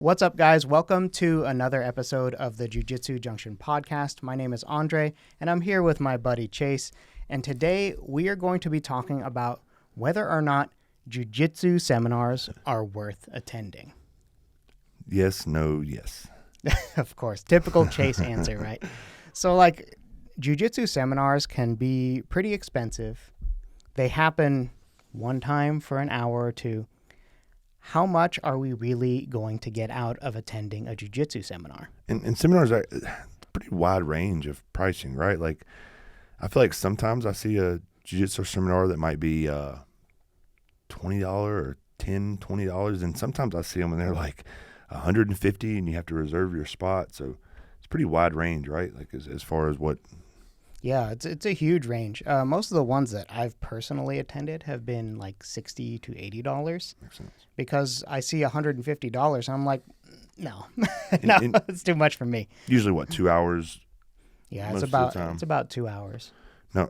What's up, guys? Welcome to another episode of the Jiu Jitsu Junction podcast. My name is Andre, and I'm here with my buddy Chase. And today we are going to be talking about whether or not Jiu Jitsu seminars are worth attending. Yes, no, yes. Of course, typical Chase answer, right? So, Jiu Jitsu seminars can be pretty expensive. They happen one time for an hour or two. How much are we really going to get out of attending a jiu-jitsu seminar? And seminars are a pretty wide range of pricing, right? Like, I feel like sometimes I see a jiu-jitsu seminar that might be $20 or $20, and sometimes I see them and they're like $150, and you have to reserve your spot. So it's pretty wide range, right? Like as far as what. Yeah, it's a huge range. Most of the ones that I've personally attended have been like $60 to $80. Makes sense. Because I see $150, and I'm like, no, no, it's too much for me. Usually, what, 2 hours? Yeah, it's about 2 hours. No,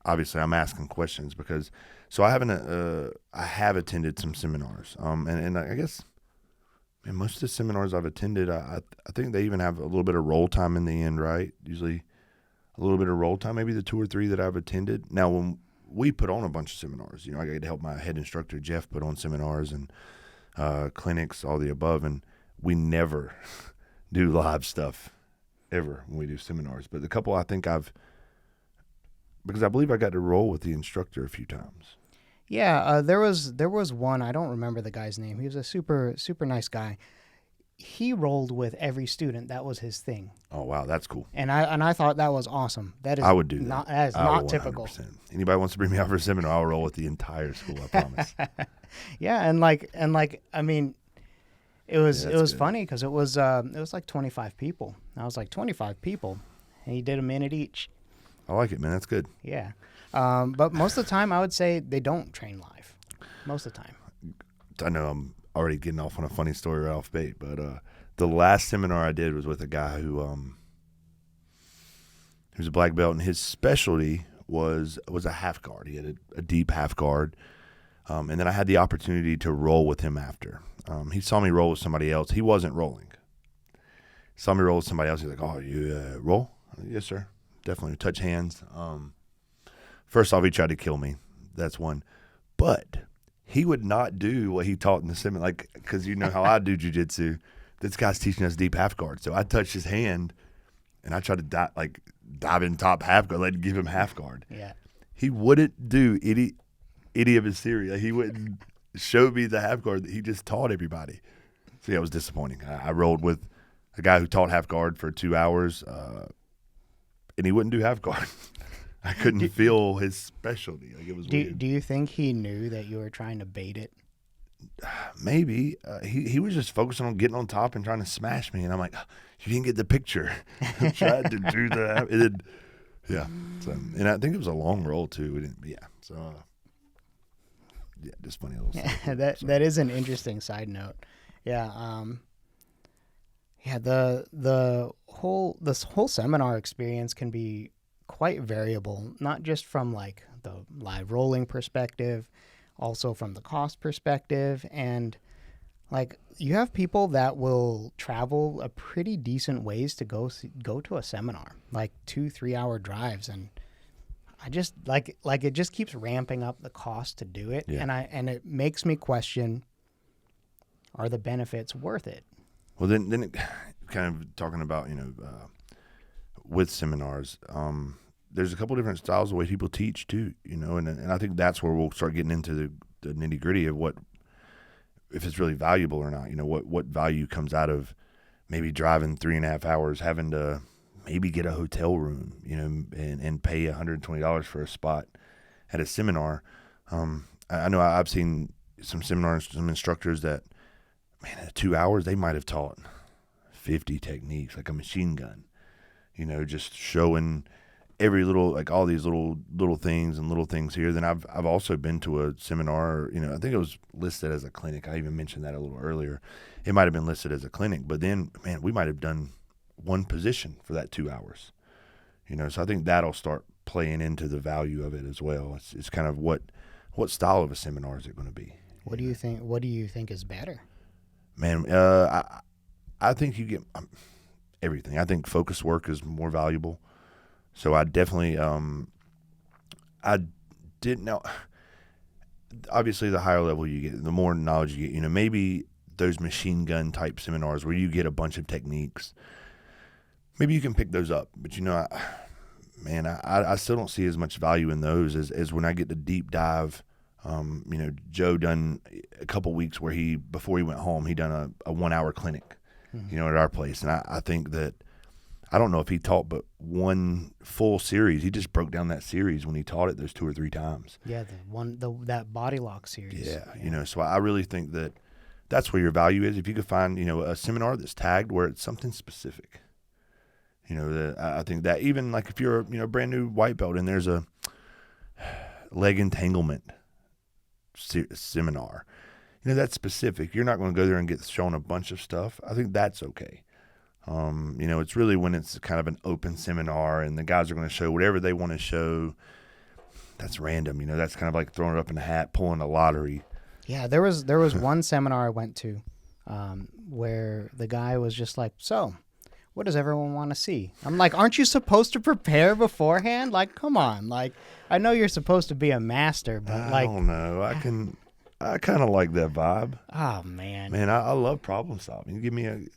obviously, I'm asking questions because I have attended some seminars, and I guess most of the seminars I've attended, I think they even have a little bit of roll time in the end, right? Usually, a little bit of roll time, maybe the 2 or 3 that I've attended. Now, when we put on a bunch of seminars, I get to help my head instructor, Jeff, put on seminars and clinics, all the above, and we never do live stuff ever when we do seminars. But the couple I think because I believe I got to roll with the instructor a few times. Yeah, there was one, I don't remember the guy's name. He was a super, super nice guy. He rolled with every student. That was his thing. Oh, wow, that's cool. And I thought that was awesome. That is I would do that. That is not typical. Anybody wants to bring me out for a seminar, I'll roll with the entire school, I promise. Yeah, and I mean, it was good. funny because it was like 25 people. I was like 25 people, and he did a minute each. I like it, man. That's good. Yeah, but most of the time, I would say they don't train live. Most of the time. I know I'm already getting off on a funny story right off bait, but the last seminar I did was with a guy who he was a black belt, and his specialty was a half guard. He had a deep half guard, and then I had the opportunity to roll with him after. He saw me roll with somebody else. He wasn't rolling. Saw me roll with somebody else. He's like, "Oh, you roll?" "Yes, sir." Definitely touch hands. First off, he tried to kill me. That's one, but he would not do what he taught in the seminar, because you know how I do jiu-jitsu. This guy's teaching us deep half guard. So I touched his hand, and I tried to dive in top half guard, give him half guard. Yeah. He wouldn't do any of his theory. He wouldn't show me the half guard that he just taught everybody. So yeah, it was disappointing. I rolled with a guy who taught half guard for 2 hours, and he wouldn't do half guard. I couldn't feel his specialty. It was weird. Do you think he knew that you were trying to bait it? Maybe. He was just focusing on getting on top and trying to smash me. And I'm like, you didn't get the picture. I tried to do that. Yeah. So, and I think it was a long roll, too. We didn't. Yeah. So, yeah, just funny little stuff. Yeah, that is an interesting side note. Yeah. Yeah. This whole seminar experience can be quite variable, not just from the live rolling perspective, also from the cost perspective. And you have people that will travel a pretty decent ways to go to a seminar, 2-3 hour drives. And I just it just keeps ramping up the cost to do it. Yeah. And it makes me question, are the benefits worth it? Well, then it kind of talking about, with seminars, there's a couple different styles of way people teach too, and I think that's where we'll start getting into the nitty gritty of if it's really valuable or not. What value comes out of maybe driving 3.5 hours, having to maybe get a hotel room, and pay $120 for a spot at a seminar. I know I've seen some seminars, some instructors that, man, in 2 hours they might have taught 50 techniques, like a machine gun, just showing every little, all these little things and little things here. Then I've also been to a seminar, I think it was listed as a clinic. I even mentioned that a little earlier. It might have been listed as a clinic, but then, man, we might have done one position for that 2 hours, so I think that'll start playing into the value of it as well. It's kind of what style of a seminar is it going to be? What do you think is better? Man, I think you get everything. I think focus work is more valuable. So I definitely, I didn't know. Obviously, the higher level you get, the more knowledge you get. Maybe those machine gun type seminars where you get a bunch of techniques, maybe you can pick those up. But I still don't see as much value in those as when I get the deep dive. Joe done a couple weeks where before he went home, he done a 1 hour clinic, at our place. And I think that, I don't know if he taught but one full series. He just broke down that series when he taught it those 2 or 3 times. Yeah, that body lock series. Yeah, so I really think that that's where your value is. If you could find, a seminar that's tagged where it's something specific. I think that even like if you're a brand new white belt and there's a leg entanglement seminar, that's specific. You're not going to go there and get shown a bunch of stuff. I think that's okay. It's really when it's kind of an open seminar and the guys are going to show whatever they want to show. That's random. That's kind of like throwing it up in a hat, pulling a lottery. Yeah, there was one seminar I went to where the guy was just like, so what does everyone want to see? I'm like, aren't you supposed to prepare beforehand? Like, come on. Like, I know you're supposed to be a master, but I don't know. I kind of like that vibe. Oh, man. Man, I love problem solving. You give me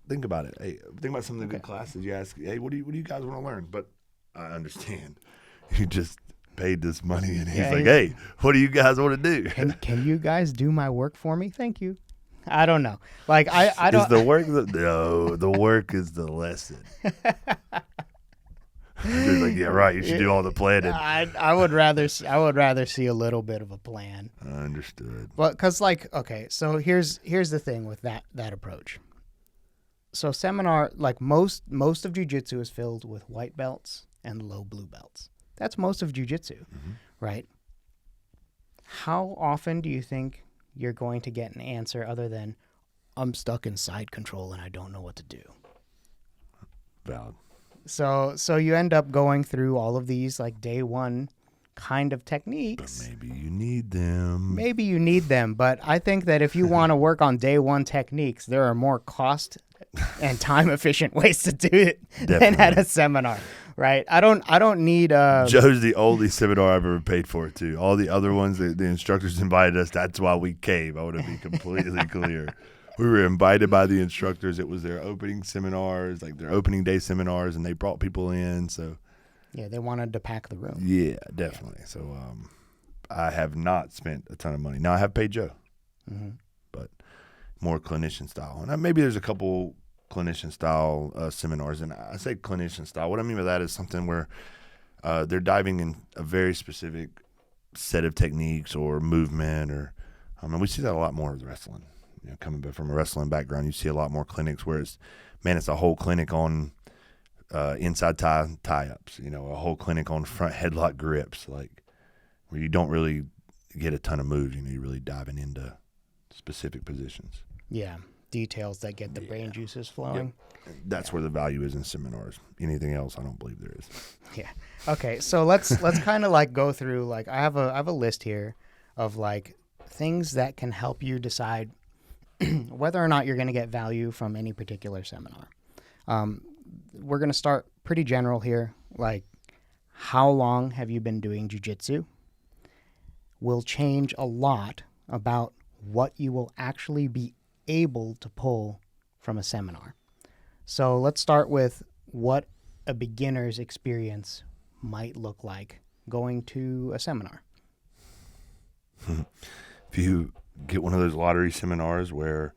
think about it. Hey, think about some of the good classes. You ask, hey, what do you guys want to learn? But I understand. You just paid this money, and he's like, hey, what do you guys want to do? Can you guys do my work for me? Thank you. I don't know. Like, I don't. Is the work no, the work is the lesson. He's like, yeah, right. You should do all the planning. I would rather see a little bit of a plan. I understood. Well, because okay, so here's the thing with that approach. So seminar, like most of jiu-jitsu is filled with white belts and low blue belts. That's most of jiu-jitsu, right? How often do you think you're going to get an answer other than, I'm stuck in side control and I don't know what to do? Valid. So you end up going through all of these like day one kind of techniques. But maybe you need them. Maybe you need them, but I think that if you want to work on day one techniques, there are more cost and time efficient ways to do it than at a seminar, right? I don't need Joe's the only seminar I've ever paid for too. All the other ones, the instructors invited us. That's why we came. I want to be completely clear. We were invited by the instructors. It was their opening seminars, like their opening day seminars, and they brought people in. So yeah, they wanted to pack the room. Yeah, definitely. So I have not spent a ton of money. Now I have paid Joe, but more clinician style. And maybe there's a couple clinician style seminars. And I say clinician style. What I mean by that is something where they're diving in a very specific set of techniques or movement, or and we see that a lot more with wrestling. Coming from a wrestling background, you see a lot more clinics where it's a whole clinic on inside tie-ups, a whole clinic on front headlock grips, like where you don't really get a ton of moves. You're really diving into specific positions. Yeah, details that get the brain juices flowing. Yep. That's where the value is in seminars. Anything else, I don't believe there is. Yeah. Okay, so let's kind of like go through, like I have a list here of like things that can help you decide whether or not you're going to get value from any particular seminar. We're going to start pretty general here, like how long have you been doing jiu-jitsu will change a lot about what you will actually be able to pull from a seminar. So let's start with what a beginner's experience might look like going to a seminar. If you get one of those lottery seminars where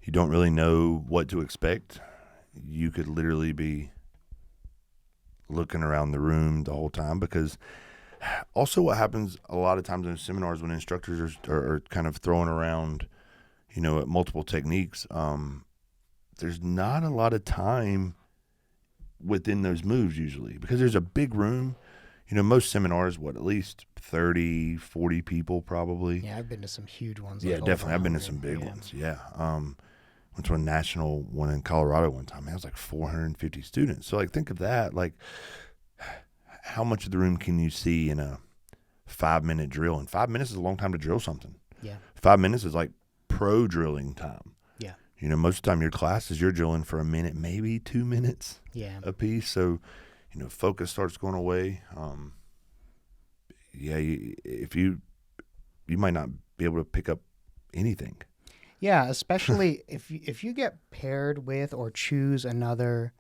you don't really know what to expect, you could literally be looking around the room the whole time. Because also what happens a lot of times in seminars when instructors are kind of throwing around, multiple techniques, there's not a lot of time within those moves usually because there's a big room. Most seminars, at least 30, 40 people probably. Yeah, I've been to some huge ones. Yeah, definitely. I've been to some big ones. Yeah. Went to a national one in Colorado one time. It was like 450 students. So, think of that. Like, how much of the room can you see in a 5-minute drill? And 5 minutes is a long time to drill something. Yeah. 5 minutes is like pro drilling time. Yeah. Most of the time your classes, you're drilling for a minute, maybe 2 minutes Yeah. a piece. So, focus starts going away. If you might not be able to pick up anything. Yeah, especially if you get paired with or choose another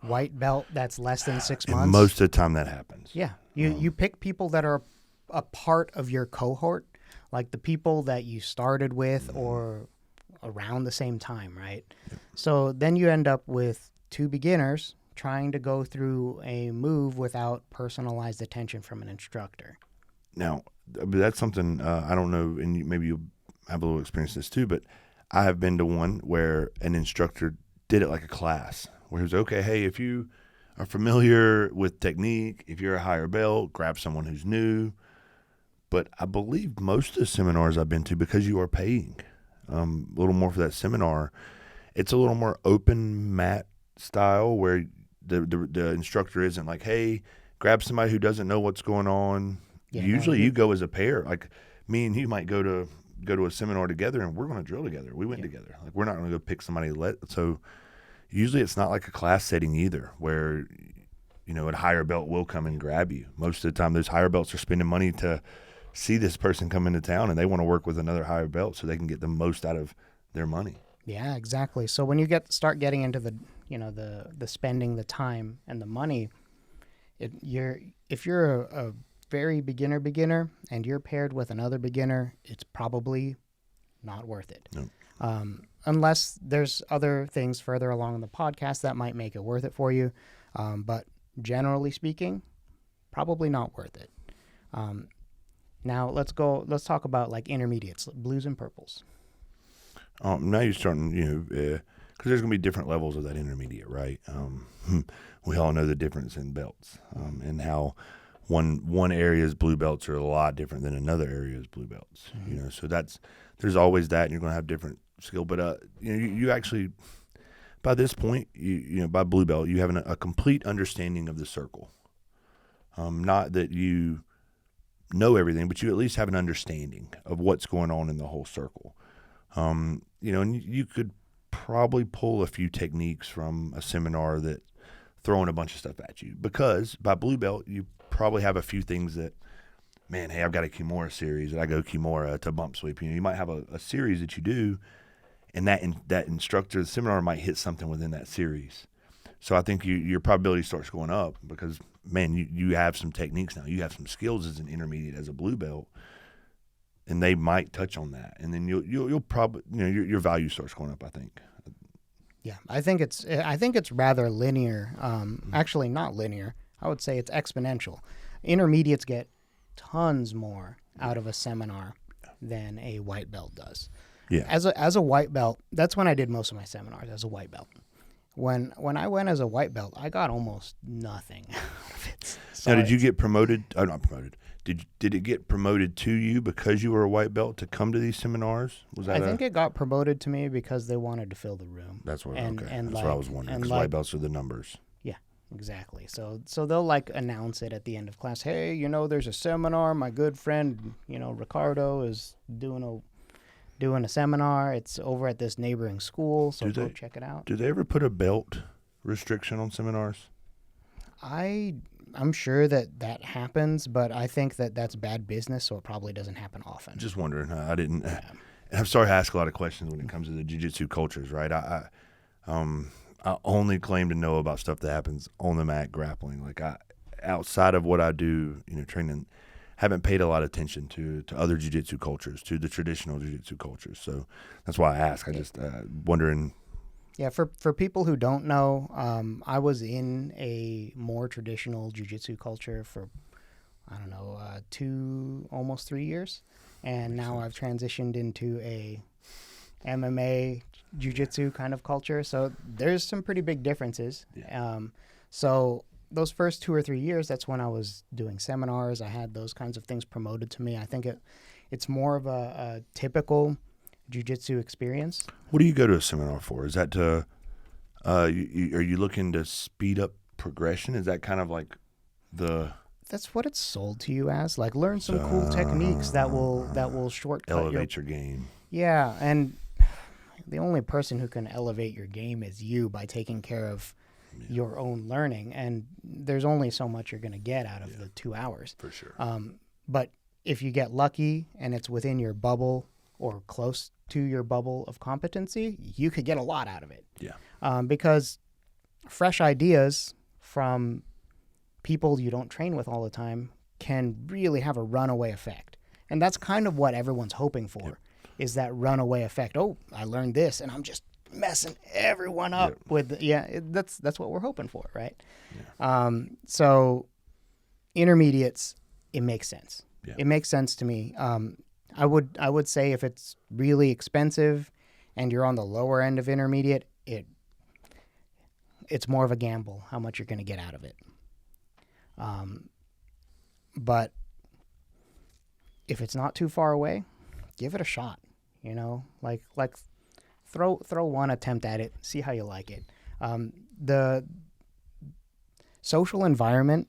white belt that's less than 6 And months. most of the time that happens. Yeah, you pick people that are a part of your cohort, like the people that you started with or around the same time, right? Yep. So then you end up with two beginners trying to go through a move without personalized attention from an instructor. Now, that's something I don't know, and maybe you'll have a little experience in this too, but I have been to one where an instructor did it like a class, where he was, okay, hey, if you are familiar with technique, if you're a higher belt, grab someone who's new. But I believe most of the seminars I've been to, because you are paying a little more for that seminar, it's a little more open mat style where the instructor isn't like, hey, grab somebody who doesn't know what's going on. Yeah, Usually you go as a pair. Like me and you might go to a seminar together and we're going to drill together. We went together. Like we're not going to go pick somebody. So usually it's not like a class setting either where, a higher belt will come and grab you. Most of the time those higher belts are spending money to see this person come into town and they want to work with another higher belt so they can get the most out of their money. Yeah, exactly. So when you start getting into the spending the time and the money, if you're a very beginner and you're paired with another beginner, it's probably not worth it. No. Unless there's other things further along in the podcast that might make it worth it for you. But generally speaking, probably not worth it. Now let's talk about like intermediates, blues and purples. Now you're starting, because there's going to be different levels of that intermediate, right? We all know the difference in belts and how one area's blue belts are a lot different than another area's blue belts. Mm-hmm. So there's always that, and you're going to have different skill. But you actually, by this point, by blue belt, you have a complete understanding of the circle. Not that you know everything, but you at least have an understanding of what's going on in the whole circle. And you could probably pull a few techniques from a seminar that throwing a bunch of stuff at you, because by blue belt, you probably have a few things that, man, hey, I've got a Kimura series and I go Kimura to bump sweep. You might have a series that you do, and that instructor, the seminar might hit something within that series. So I think your probability starts going up because, man, you have some techniques now. You have some skills as an intermediate, as a blue belt, and they might touch on that, and then you'll probably your value starts going up, I think. Yeah, I think it's rather linear. Actually, not linear. I would say it's exponential. Intermediates get tons more out of a seminar than a white belt does. Yeah. As a white belt, that's when I did most of my seminars as a white belt. When I went as a white belt, I got almost nothing out of it. Now, did you get promoted? Oh, not promoted. Did it get promoted to you because you were a white belt to come to these seminars? I think it got promoted to me because they wanted to fill the room. That's what. And That's like, what I was wondering. Because white belts are the numbers. Yeah, exactly. So they'll like announce it at the end of class. Hey, there's a seminar. My good friend, Ricardo is doing a seminar. It's over at this neighboring school, so go check it out. Do they ever put a belt restriction on seminars? I'm sure that happens, but I think that's bad business, so it probably doesn't happen often. Just wondering. I didn't. Yeah. I'm sorry I ask a lot of questions when it comes to the jiu-jitsu cultures, right? I only claim to know about stuff that happens on the mat grappling. Like outside of what I do, training, haven't paid a lot of attention to other jiu-jitsu cultures, to the traditional jiu-jitsu cultures. So that's why I ask. I just wondering. Yeah, for people who don't know, I was in a more traditional jiu-jitsu culture for, I don't know, almost 3 years. And now I've transitioned into a MMA jiu-jitsu kind of culture. So there's some pretty big differences. Yeah. So those first 2 or 3 years, that's when I was doing seminars. I had those kinds of things promoted to me. I think it's more of a typical jiu-jitsu experience. What do you go to a seminar for? Is that to are you looking to speed up progression? Is that kind of like that's what it's sold to you as, like learn some cool techniques that will shortcut elevate your game. Yeah, and the only person who can elevate your game is you by taking care of your own learning, and there's only so much you're going to get out of the 2 hours. For sure. But if you get lucky and it's within your bubble or close to your bubble of competency, you could get a lot out of it. Yeah. Because fresh ideas from people you don't train with all the time can really have a runaway effect. And that's kind of what everyone's hoping for, is that runaway effect. Oh, I learned this, and I'm just messing everyone up with, that's what we're hoping for, right? Yeah. So intermediates, it makes sense. Yeah. It makes sense to me. I would say if it's really expensive and you're on the lower end of intermediate, it's more of a gamble how much you're going to get out of it. But if it's not too far away, give it a shot. You know, like throw one attempt at it, see how you like it. The social environment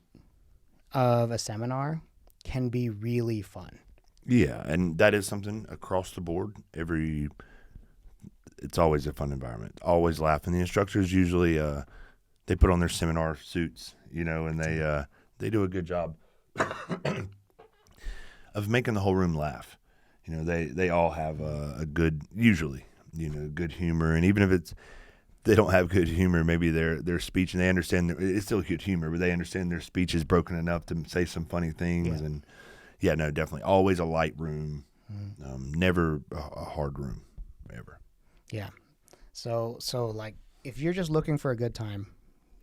of a seminar can be really fun. Yeah, and that is something across the board. It's always a fun environment. Always laughing. The instructors usually they put on their seminar suits, you know, and they do a good job of making the whole room laugh. You know, they all have a good, usually, you know, good humor, and even if they don't have good humor, maybe their speech, and they understand it's still good humor, but they understand their speech is broken enough to say some funny things. Yeah. And yeah, no, definitely, always a light room, never a hard room, ever. Yeah, so like if you're just looking for a good time,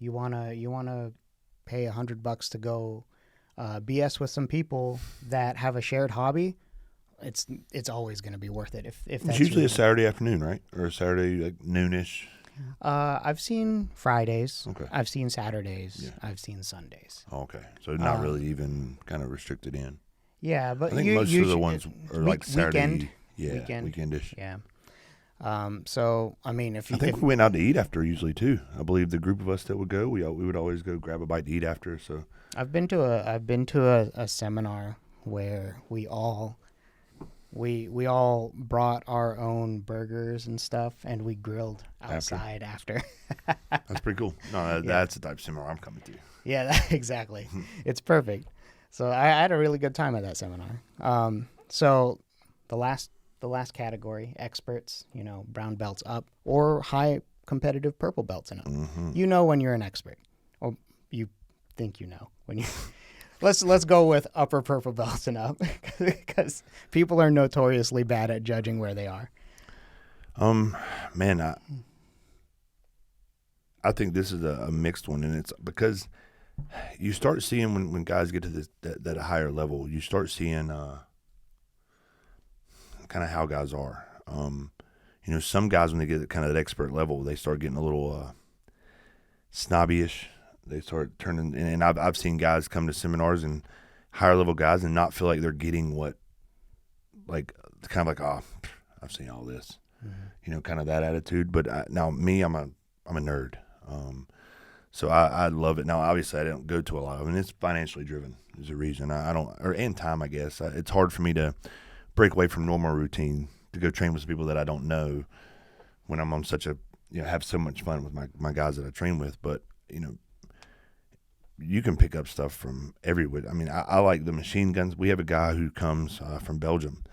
you wanna pay $100 to go BS with some people that have a shared hobby. It's always going to be worth it. If that's it's usually a Saturday afternoon, right, or a Saturday like noonish. I've seen Fridays. Okay. I've seen Saturdays. Yeah. I've seen Sundays. Okay, so not really even kind of restricted in. Yeah, but I think most of the ones are like Saturday, weekendish. Yeah. So I mean, I think we went out to eat after usually too. I believe the group of us that would go, we would always go grab a bite to eat after. So I've been to a seminar where we all brought our own burgers and stuff, and we grilled outside after. That's pretty cool. No, that's the type of seminar I'm coming to. Yeah, exactly. It's perfect. So I had a really good time at that seminar. So the last category, experts, you know, brown belts up or high competitive purple belts and up. Mm-hmm. You know when you're an expert, or you think you know when you. Let's go with upper purple belts and up, because people are notoriously bad at judging where they are. Man, I think this is a mixed one, and it's because you start seeing when guys get to that higher level, you start seeing kind of how guys are. You know, some guys when they get kind of that expert level, they start getting a little snobbyish. They start turning, and I've seen guys come to seminars and higher level guys and not feel like they're getting what, like, kind of like, oh, I've seen all this, you know, kind of that attitude. But now me, I'm a nerd, so I love it. Now, obviously, I don't go to a lot of them, and it's financially driven. Is a reason I don't, and time, I guess. It's hard for me to break away from normal routine to go train with some people that I don't know when I'm on such a, you know, have so much fun with my guys that I train with. But you know, you can pick up stuff from everywhere. I mean, I like the machine guns. We have a guy who comes from Belgium.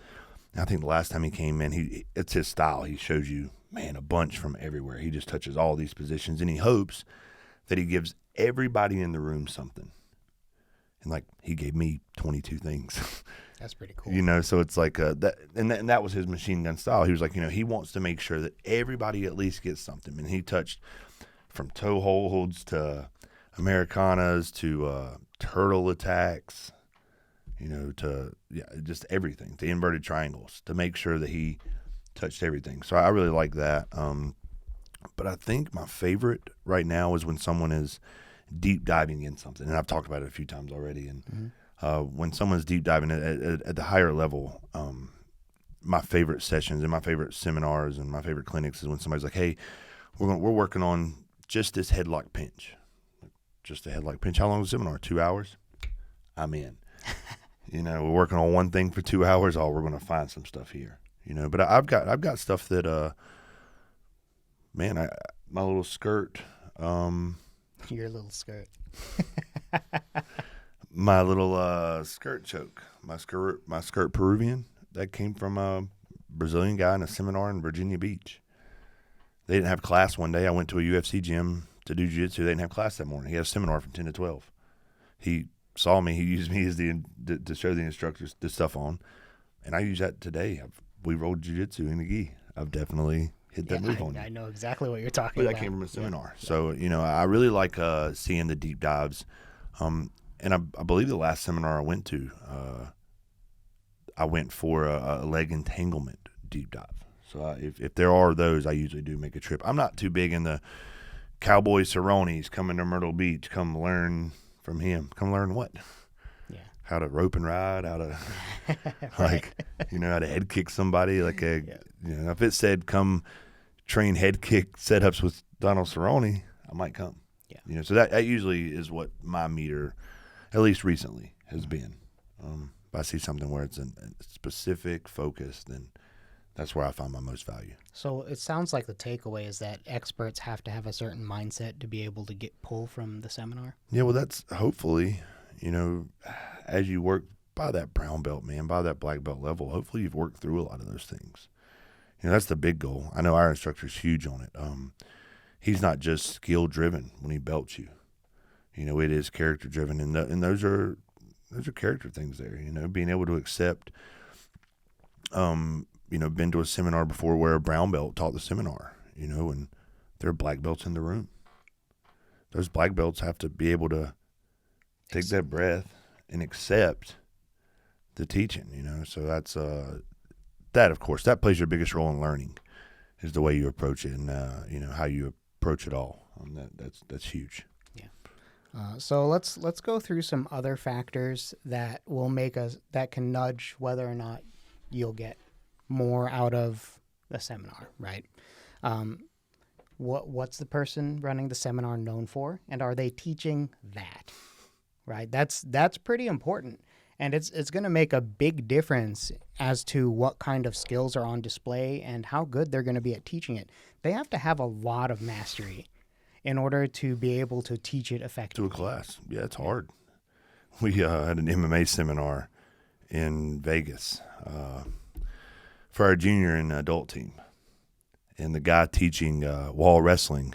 And I think the last time he came in, it's his style. He shows you, man, a bunch from everywhere. He just touches all these positions, and he hopes that he gives everybody in the room something. And, like, he gave me 22 things. That's pretty cool. You know, so it's like that, and that was his machine gun style. He was like, you know, he wants to make sure that everybody at least gets something. And he touched from toe holds to Americanas to turtle attacks, you know, to just everything, to inverted triangles, to make sure that he touched everything. So I really like that. But I think my favorite right now is when someone is deep diving in something, and I've talked about it a few times already. And when someone's deep diving at the higher level, my favorite sessions and my favorite seminars and my favorite clinics is when somebody's like, "Hey, we're working on just this headlock pinch." Just a headlock pinch. How long is the seminar? 2 hours? I'm in. You know, we're working on one thing for 2 hours. Oh, we're going to find some stuff here. You know, but I've got stuff that Man, my little skirt, Your little skirt. my little skirt choke, my skirt Peruvian, that came from a Brazilian guy in a seminar in Virginia Beach. They didn't have class one day. I went to a UFC gym to do jiu-jitsu. They didn't have class that morning. He had a seminar from 10 to 12. He saw me. He used me as to show the instructors the stuff on, and I use that today. We rolled jiu-jitsu in the gi. I've definitely hit that move on you. I know exactly what you're talking But about. that came from a seminar. Yeah. So, I really like seeing the deep dives. And I believe the last seminar I went to, I went for a leg entanglement deep dive. So if there are those, I usually do make a trip. I'm not too big in the Cowboy Cerrone's coming to Myrtle Beach. Come learn from him. Come learn what? Yeah. How to rope and ride, how to Right. how to head kick somebody. If it said come train head kick setups with Donald Cerrone, I might come. Yeah. So that usually is what my meter, at least recently, has been. If I see something where it's a specific focus, then that's where I find my most value. So it sounds like the takeaway is that experts have to have a certain mindset to be able to get pull from the seminar. Yeah, well, that's hopefully, as you work by that brown belt, man, by that black belt level, hopefully you've worked through a lot of those things. That's the big goal. I know our instructor's huge on it. He's not just skill driven when he belts you. It is character driven, and those are character things there. Being able to accept. Been to a seminar before where a brown belt taught the seminar. And there are black belts in the room. Those black belts have to be able to take that breath and accept the teaching. So that's that, of course, that plays your biggest role in learning, is the way you approach it and how you approach it all. That's huge. Yeah. So let's go through some other factors that can nudge whether or not you'll get more out of the seminar, right? What's the person running the seminar known for, and are they teaching that, right? That's pretty important, and it's going to make a big difference as to what kind of skills are on display and how good they're going to be at teaching it. They have to have a lot of mastery in order to be able to teach it effectively. To a class. Yeah, it's hard. We had an MMA seminar in Vegas for our junior and adult team. And the guy teaching wall wrestling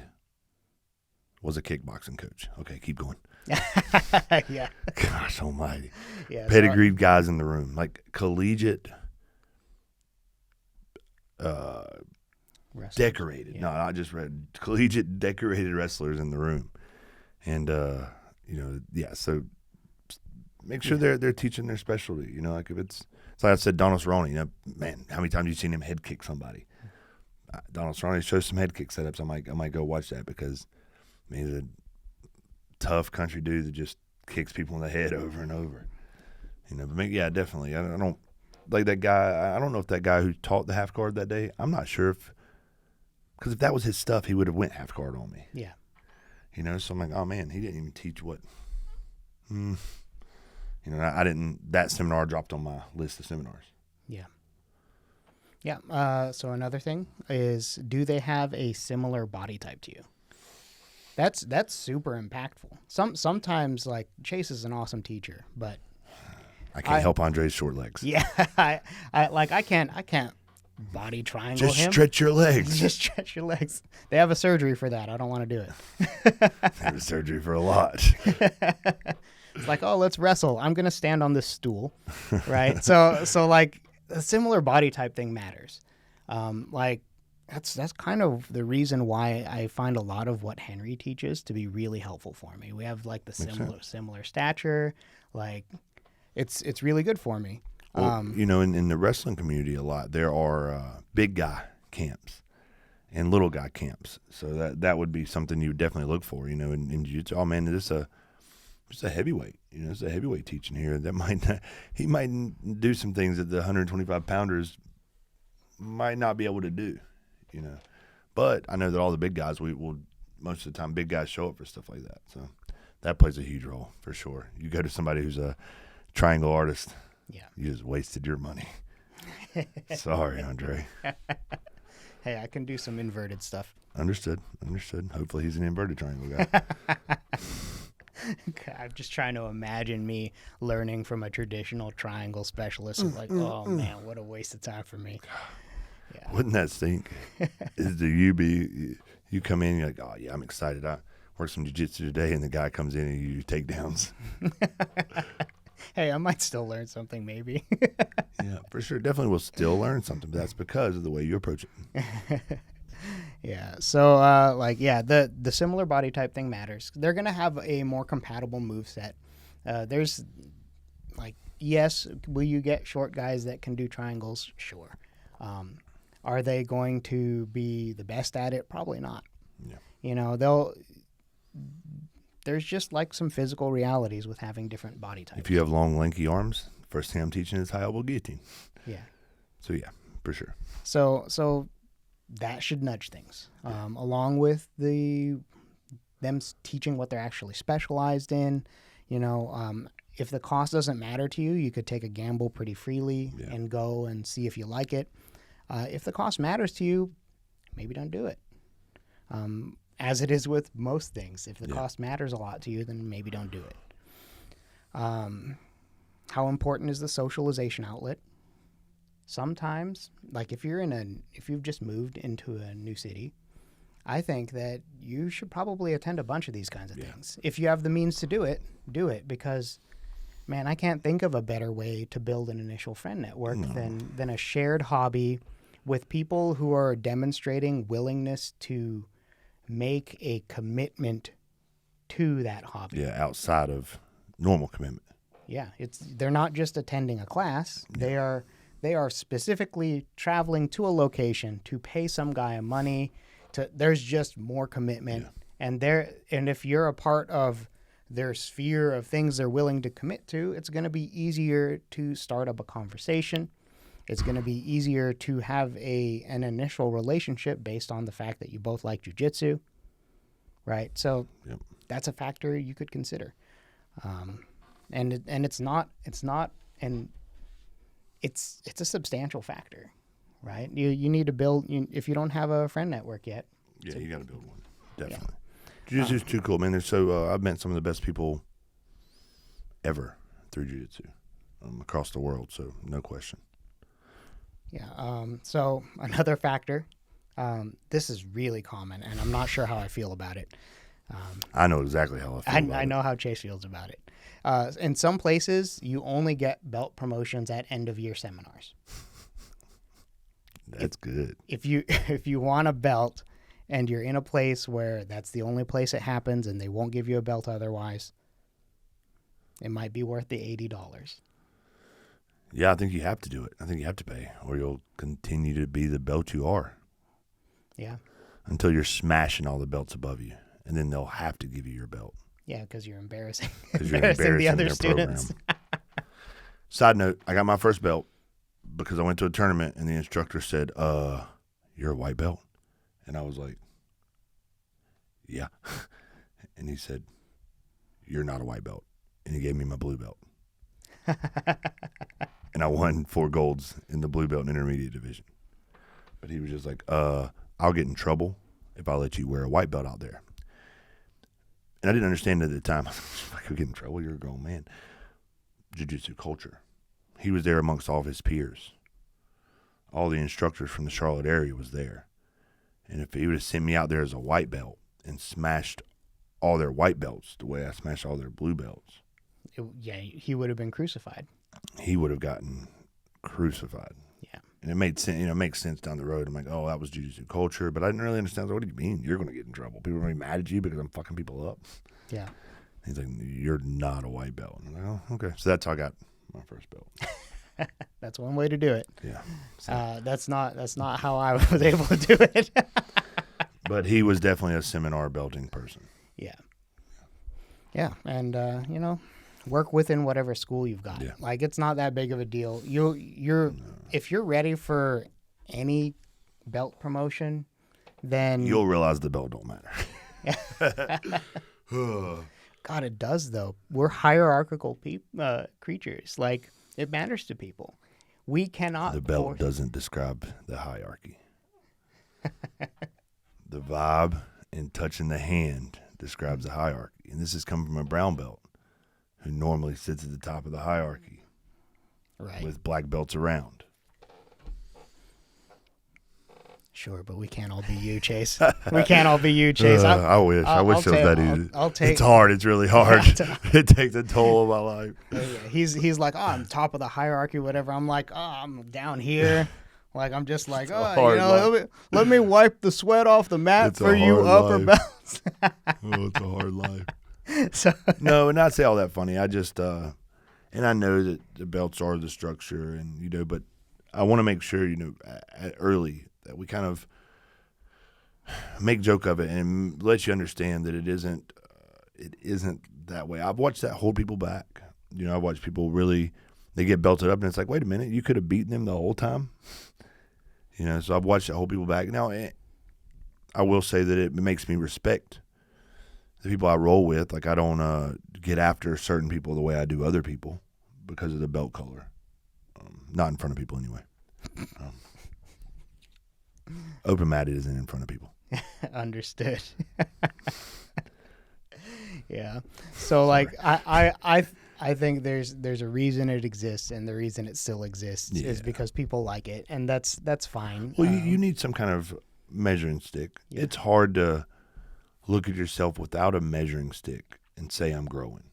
was a kickboxing coach. Okay, keep going. Yeah. Gosh almighty. Yeah. Pedigreed guys in the room. Like collegiate decorated. Yeah. No, I just read collegiate decorated wrestlers in the room. And, so make sure they're teaching their specialty. Like if it's like I said, Donald Cerrone, man, how many times have you seen him head kick somebody? Donald Cerrone shows some head kick setups. I might go watch that because he's a tough country dude that just kicks people in the head over and over. But definitely. I don't like that guy. I don't know if that guy who taught the half guard that day, I'm not sure because if that was his stuff, he would have went half guard on me. Yeah. So I'm like, oh man, he didn't even teach what. I didn't. That seminar dropped on my list of seminars. Yeah. Yeah. So another thing is, do they have a similar body type to you? That's super impactful. Sometimes like Chase is an awesome teacher, but I can't help Andre's short legs. Yeah. I can't body triangle Just him. stretch your legs. Just stretch your legs. They have a surgery for that. I don't want to do it. They have a surgery for a lot. It's like, oh, let's wrestle. I'm going to stand on this stool, right? So like a similar body type thing matters. That's kind of the reason why I find a lot of what Henry teaches to be really helpful for me. We have like the similar stature, like it's really good for me. Well, in the wrestling community a lot, there are big guy camps and little guy camps. So that would be something you would definitely look for, in jiu-jitsu. Oh man, this is a heavyweight. It's a heavyweight teaching here. He might do some things that the 125 pounders might not be able to do, But I know that all the big guys, most of the time, big guys show up for stuff like that. So that plays a huge role for sure. You go to somebody who's a triangle artist, you just wasted your money. Sorry, Andre. Hey, I can do some inverted stuff. Understood. Hopefully he's an inverted triangle guy. I'm just trying to imagine me learning from a traditional triangle specialist. Of like, oh man, what a waste of time for me. Yeah. Wouldn't that stink? You come in, you're like, oh yeah, I'm excited. I worked some jiu-jitsu today, and the guy comes in and you do takedowns. Hey, I might still learn something, maybe. Yeah, for sure. Definitely will still learn something, but that's because of the way you approach it. Yeah. So, the similar body type thing matters. They're gonna have a more compatible move set. There's yes, will you get short guys that can do triangles? Sure. Are they going to be the best at it? Probably not. Yeah. There's just like some physical realities with having different body types. If you have long, lanky arms, first thing I'm teaching is high elbow guillotine. Yeah. So yeah, for sure. So that should nudge things, along with them teaching what they're actually specialized in. If the cost doesn't matter to you, you could take a gamble pretty freely and go and see if you like it. If the cost matters to you, maybe don't do it. As it is with most things, if the cost matters a lot to you, then maybe don't do it. How important is the socialization outlet? Sometimes, like if you've just moved into a new city, I think that you should probably attend a bunch of these kinds of things. If you have the means to do it, because, man, I can't think of a better way to build an initial friend network than a shared hobby with people who are demonstrating willingness to make a commitment to that hobby. Yeah, outside of normal commitment. Yeah, they're not just attending a class. They are specifically traveling to a location to pay some guy money. There's just more commitment, and if you're a part of their sphere of things they're willing to commit to, it's going to be easier to start up a conversation. It's going to be easier to have an initial relationship based on the fact that you both like jiu-jitsu, right? So that's a factor you could consider, and it's a substantial factor, right? You need to build. If you don't have a friend network yet, you got to build one, definitely. Jiu-jitsu is too cool, man. I've met some of the best people ever through jiu-jitsu across the world, so no question. Yeah. So another factor, this is really common, and I'm not sure how I feel about it. I know exactly how I feel about I know how Chase feels about it. In some places, you only get belt promotions at end-of-year seminars. That's good. If you want a belt and you're in a place where that's the only place it happens and they won't give you a belt otherwise, it might be worth the $80. Yeah, I think you have to do it. I think you have to pay, or you'll continue to be the belt you are. Yeah. Until you're smashing all the belts above you, and then they'll have to give you your belt. Yeah, because you're embarrassing. Because you're embarrassing the other their students. Program. Side note, I got my first belt because I went to a tournament, and the instructor said, you're a white belt. And I was like, yeah. And he said, you're not a white belt. And he gave me my blue belt. And I won 4 golds in the blue belt and intermediate division. But he was just like, I'll get in trouble if I let you wear a white belt out there. And I didn't understand it at the time. I could get in trouble. You're a grown man. Jiu-jitsu culture. He was there amongst all of his peers. All the instructors from the Charlotte area was there. And if he would have sent me out there as a white belt and smashed all their white belts the way I smashed all their blue belts, he would have been crucified. He would have gotten crucified. Yeah. And it made sense. It makes sense down the road. I'm like, oh, that was jiu-jitsu culture. But I didn't really understand. What do you mean? You're going to get in trouble. People are going to be mad at you because I'm fucking people up. Yeah. He's like, you're not a white belt. And I'm like, oh, okay. So that's how I got my first belt. That's one way to do it. Yeah. So. That's not how I was able to do it. But he was definitely a seminar belting person. Yeah. Yeah. And, work within whatever school you've got. Yeah. Like, it's not that big of a deal. If you're ready for any belt promotion, then you'll realize the belt don't matter. God, it does though. We're hierarchical creatures. Like, it matters to people. We cannot. The belt doesn't describe the hierarchy. The vibe and touching the hand describes the hierarchy. And this has come from a brown belt who normally sits at the top of the hierarchy Right. with black belts around. Sure, but we can't all be you, Chase. We can't all be you, Chase. I wish. I wish it was that easy. I'll take. It's hard. It's really hard. It takes a toll of my life. Yeah, he's like, oh, I'm top of the hierarchy, whatever. I'm like, oh, I'm down here. Like, I'm just like, oh, you know, let me wipe the sweat off the mat It's for a you hard upper life. belts. Oh, it's a hard life. So, No, and not say all that funny. I just, and I know that the belts are the structure, and you know, but I want to make sure, you know, early that we kind of make joke of it and let you understand that it isn't that way. I've watched that hold people back. You know, I've watched people really, they get belted up, and it's like, wait a minute, you could have beaten them the whole time. You know, so I've watched that hold people back. Now, I will say that it makes me respect the people I roll with. Like, I don't get after certain people the way I do other people because of the belt color. Not in front of people anyway. Open matted isn't in front of people. understood. Yeah. So, like, I think there's a reason it exists, and the reason it still exists is because people like it, and that's fine. Well, you need some kind of measuring stick. Yeah. It's hard to look at yourself without a measuring stick and say I'm growing.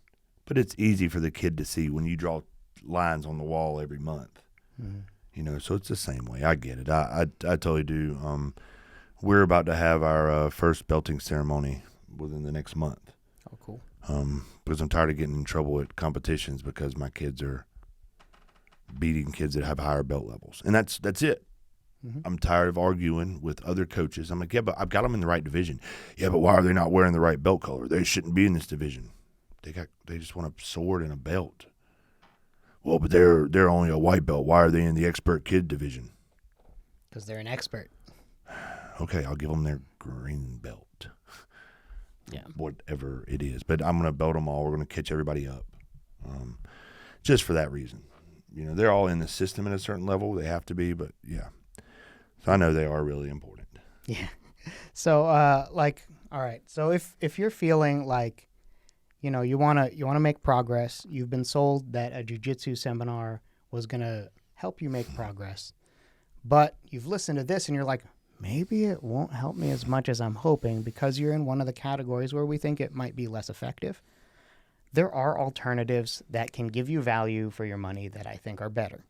But it's easy for the kid to see when you draw lines on the wall every month. Mm-hmm. You know, so it's the same way. I get it. I totally do. We're about to have our first belting ceremony within the next month. Oh, cool. Because I'm tired of getting in trouble at competitions because my kids are beating kids that have higher belt levels. And that's it. Mm-hmm. I'm tired of arguing with other coaches. I'm like, yeah, but I've got them in the right division. Yeah, but why are they not wearing the right belt color? They shouldn't be in this division. They just want a sword and a belt. Well, but they're only a white belt. Why are they in the expert kid division? Because they're an expert. Okay, I'll give them their green belt. Yeah. Whatever it is. But I'm going to belt them all. We're going to catch everybody up. Just for that reason. You know, they're all in the system at a certain level. They have to be, but yeah. So I know they are really important. Yeah. So, all right. So if you're feeling like, you know, you wanna make progress, you've been sold that a jiu-jitsu seminar was gonna help you make progress, but you've listened to this and you're like, maybe it won't help me as much as I'm hoping because you're in one of the categories where we think it might be less effective. There are alternatives that can give you value for your money that I think are better.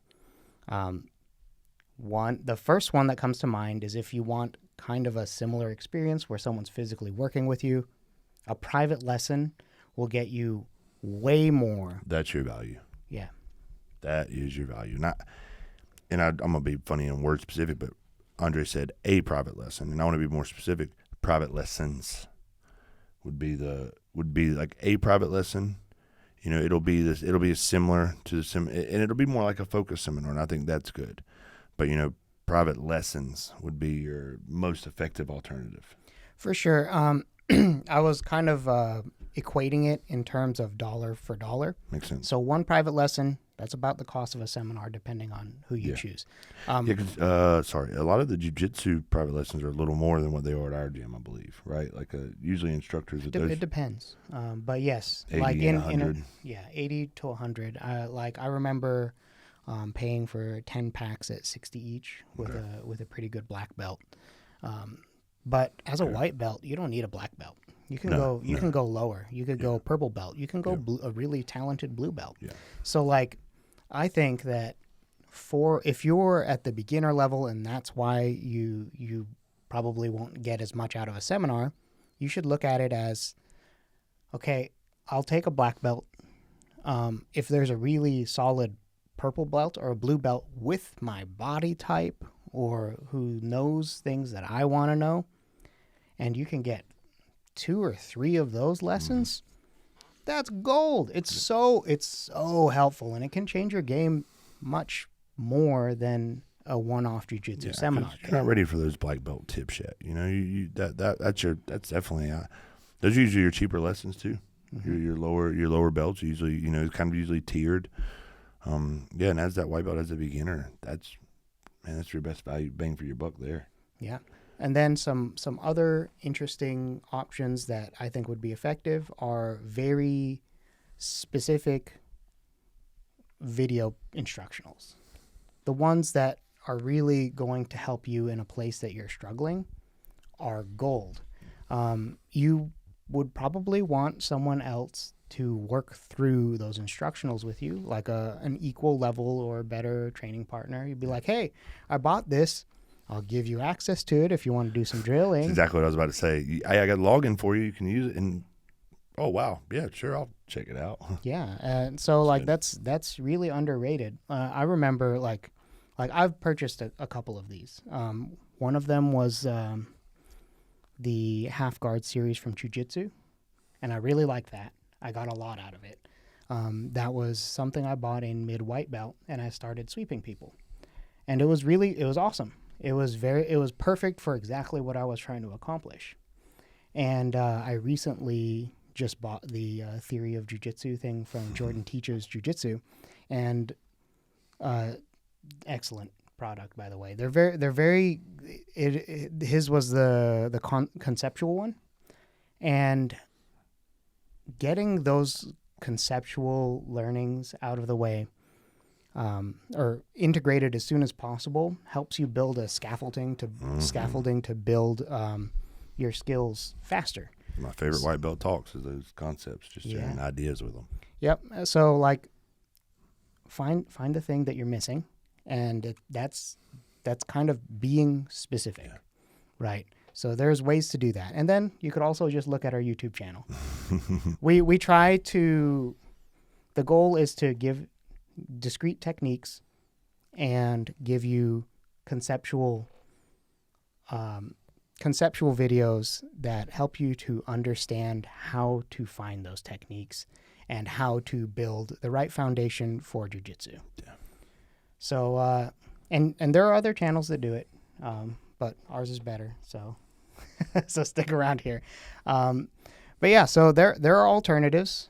The first one that comes to mind is if you want kind of a similar experience where someone's physically working with you, a private lesson will get you way more. That's your value. Yeah. That is your value. I'm going to be funny and word specific, but Andre said a private lesson, and I want to be more specific. Private lessons would be like a private lesson. You know, it'll be similar to and it'll be more like a focus seminar, and I think that's good. But, you know, private lessons would be your most effective alternative. For sure. I was kind of equating it in terms of dollar for dollar. Makes sense. So one private lesson, that's about the cost of a seminar, depending on who you choose. A lot of the jiu-jitsu private lessons are a little more than what they are at our gym, I believe, right? Like usually instructors at those. It depends. But yes, 80 like and 100. 80 to 100. I remember paying for 10 packs at 60 each with a pretty good black belt. But as a white belt, you don't need a black belt. You can go lower. You could go purple belt. You can go a really talented blue belt. Yeah. So like, I think that if you're at the beginner level and that's why you probably won't get as much out of a seminar, you should look at it as, okay, I'll take a black belt. If there's a really solid purple belt or a blue belt with my body type or who knows things that I want to know, and you can get 2 or 3 of those lessons, that's gold. It's so helpful, and it can change your game much more than a one-off jiu-jitsu seminar. You're not ready for those black belt tips yet. You know, that's definitely those are usually your cheaper lessons too. Mm-hmm. Your lower belts usually, you know, kind of usually tiered. And as that white belt as a beginner, that's your best value bang for your buck there. Yeah. And then some other interesting options that I think would be effective are very specific video instructionals. The ones that are really going to help you in a place that you're struggling are gold. You would probably want someone else to work through those instructionals with you, like an equal level or better training partner. You'd be like, hey, I bought this. I'll give you access to it if you want to do some drilling. That's exactly what I was about to say. I got a login for you. You can use it. And oh, wow. Yeah, sure. I'll check it out. Yeah. And so like that's really underrated. I remember like I've purchased a couple of these. One of them was the half guard series from Jiu Jitsu, and I really liked that. I got a lot out of it. That was something I bought in mid white belt, and I started sweeping people, and it was awesome. It was perfect for exactly what I was trying to accomplish. And I recently just bought the Theory of Jiu Jitsu thing from Jordan Teaches Jiu Jitsu, and excellent product, by the way. They're very. His was the conceptual one, and getting those conceptual learnings out of the way, or integrated as soon as possible, helps you build a scaffolding to build your skills faster. My favorite white belt talks is those concepts, just sharing ideas with them. Yep. So like, find the thing that you're missing, and that's kind of being specific, right? So there's ways to do that, and then you could also just look at our YouTube channel. we try to. The goal is to give discrete techniques and give you conceptual videos that help you to understand how to find those techniques and how to build the right foundation for jiu-jitsu. Yeah. So, and there are other channels that do it, but ours is better. So, so stick around here. But yeah, so there are alternatives.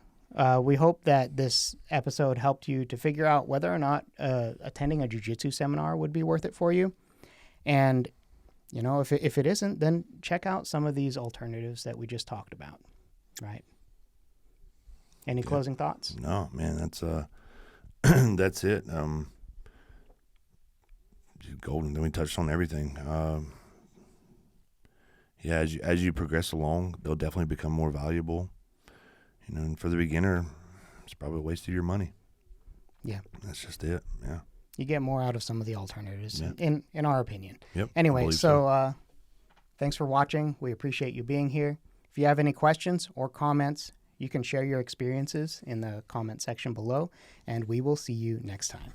We hope that this episode helped you to figure out whether or not attending a jiu-jitsu seminar would be worth it for you. And, you know, if it isn't, then check out some of these alternatives that we just talked about, right? Any closing thoughts? No, man, that's that's it. Golden. Then we touched on everything. As you progress along, they'll definitely become more valuable. You know, and for the beginner, it's probably a waste of your money. Yeah, that's just it. Yeah, you get more out of some of the alternatives, in our opinion. Yep. Anyway, so thanks for watching. We appreciate you being here. If you have any questions or comments, you can share your experiences in the comment section below, and we will see you next time.